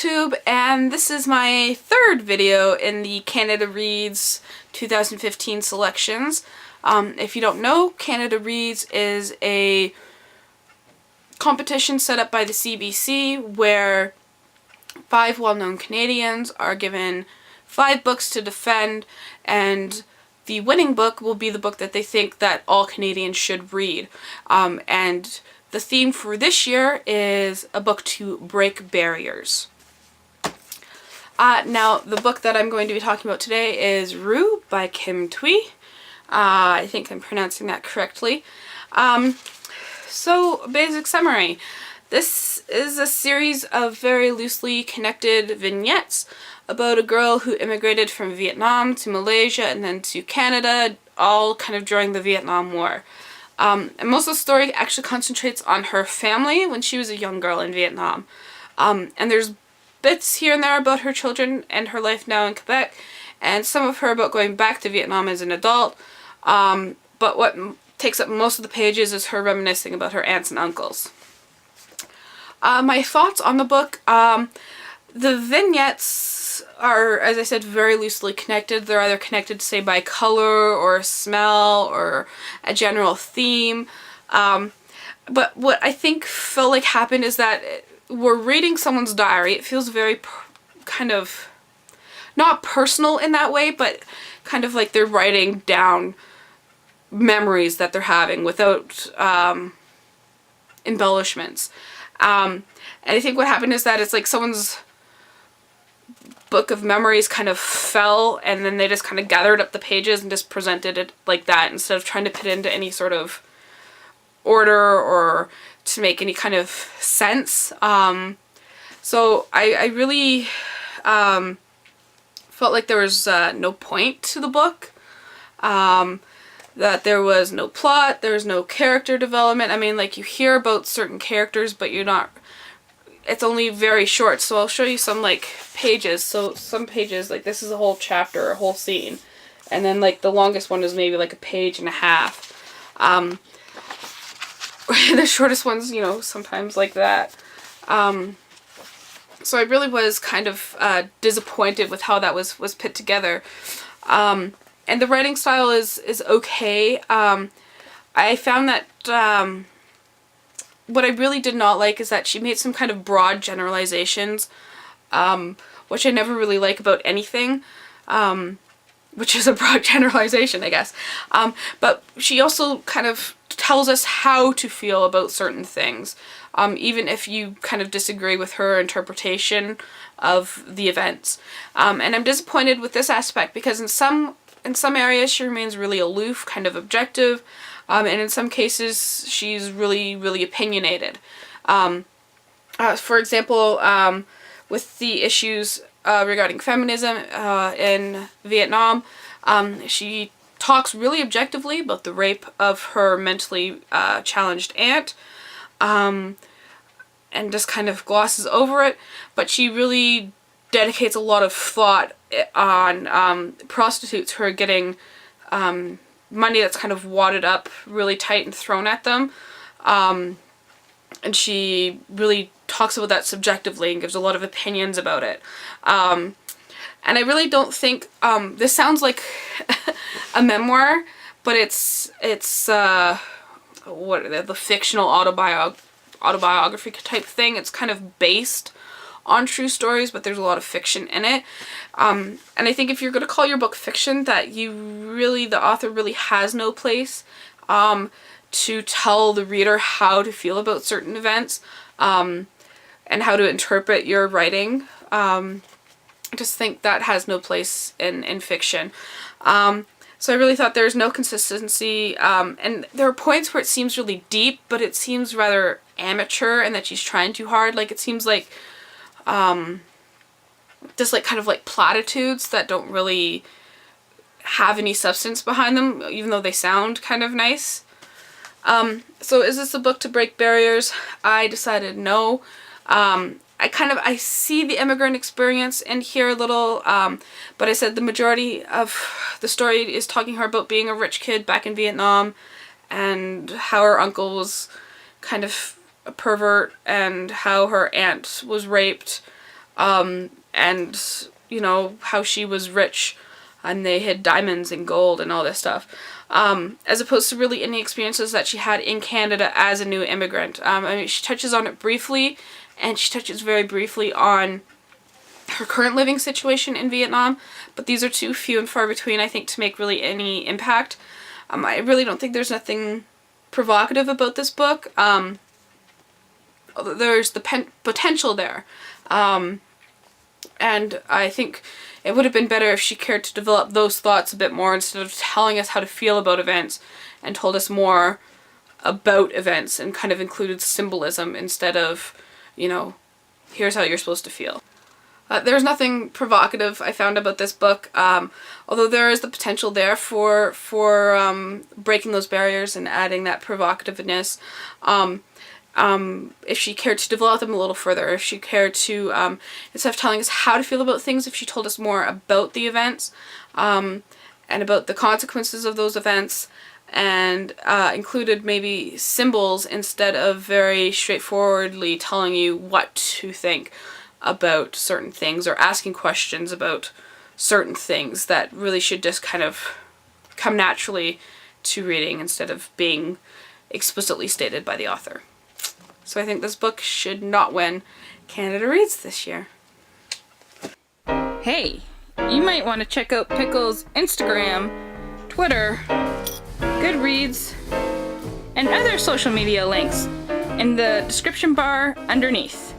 YouTube, and this is my third video in the Canada Reads 2015 selections. If you don't know, Canada Reads is a competition set up by the CBC where 5 well-known Canadians are given 5 books to defend, and the winning book will be the book that they think that all Canadians should read. And the theme for this year is a book to break barriers. Now, the book that I'm going to be talking about today is Rue by Thuy. I think I'm pronouncing that correctly. So, basic summary. This is a series of very loosely connected vignettes about a girl who immigrated from Vietnam to Malaysia and then to Canada, all kind of during the Vietnam War. And most of the story actually concentrates on her family when she was a young girl in Vietnam. And there's bits here and there about her children and her life now in Quebec, and some of her about going back to Vietnam as an adult. But what takes up most of the pages is her reminiscing about her aunts and uncles. My thoughts on the book, the vignettes are, as I said, very loosely connected. They're either connected, say, by color or smell or a general theme. But what I think felt like happened is that we're reading someone's diary. It feels very kind of, not personal in that way, but kind of like they're writing down memories that they're having without embellishments. And I think what happened is that it's like someone's book of memories kind of fell, and then they just kind of gathered up the pages and just presented it like that instead of trying to put it into any sort of order or to make any kind of sense. So I really felt like there was no point to the book, that there was no plot, there was no character development. I mean, like, you hear about certain characters, but you're not, it's only very short. So I'll show you some, like, pages. So some pages, like, this is a whole chapter, a whole scene, and then, like, the longest one is maybe like a page and a half. The shortest ones, you know, sometimes like that. So I really was kind of disappointed with how that was put together. And the writing style is okay. I found that what I really did not like is that she made some kind of broad generalizations, which I never really like about anything, which is a broad generalization, I guess. But she also kind of tells us how to feel about certain things, even if you kind of disagree with her interpretation of the events. And I'm disappointed with this aspect because in some areas she remains really aloof, kind of objective, and in some cases she's really, really opinionated. For example, with the issues regarding feminism in Vietnam, she talks really objectively about the rape of her mentally challenged aunt, and just kind of glosses over it, but she really dedicates a lot of thought on prostitutes who are getting money that's kind of wadded up really tight and thrown at them, and she really talks about that subjectively and gives a lot of opinions about it. And I really don't think, this sounds like a memoir, but it's what, the fictional autobiography type thing. It's kind of based on true stories, but there's a lot of fiction in it. And I think if you're going to call your book fiction, that the author really has no place to tell the reader how to feel about certain events, and how to interpret your writing. I just think that has no place in fiction. So I really thought there's no consistency, and there are points where it seems really deep, but it seems rather amateur and that she's trying too hard. Like, it seems like just like kind of like platitudes that don't really have any substance behind them, even though they sound kind of nice. So is this a book to break barriers? I decided no. I see the immigrant experience in here a little, but I said the majority of the story is talking her about being a rich kid back in Vietnam and how her uncle was kind of a pervert and how her aunt was raped. and, you know, how she was rich and they hid diamonds and gold and all this stuff, as opposed to really any experiences that she had in Canada as a new immigrant. I mean, she touches on it briefly, and she touches very briefly on her current living situation in Vietnam, but these are too few and far between, I think, to make really any impact. I really don't think there's nothing provocative about this book. There's the potential there. And I think it would have been better if she cared to develop those thoughts a bit more instead of telling us how to feel about events, and told us more about events and kind of included symbolism instead of, you know, here's how you're supposed to feel. There's nothing provocative I found about this book, although there is the potential there for breaking those barriers and adding that provocativeness. If she cared to develop them a little further, if she cared to, instead of telling us how to feel about things, if she told us more about the events, and about the consequences of those events, and included maybe symbols instead of very straightforwardly telling you what to think about certain things, or asking questions about certain things that really should just kind of come naturally to reading instead of being explicitly stated by the author. So I think this book should not win Canada Reads this year. Hey, you might want to check out Pickle's Instagram, Twitter, Goodreads, and other social media links in the description bar underneath.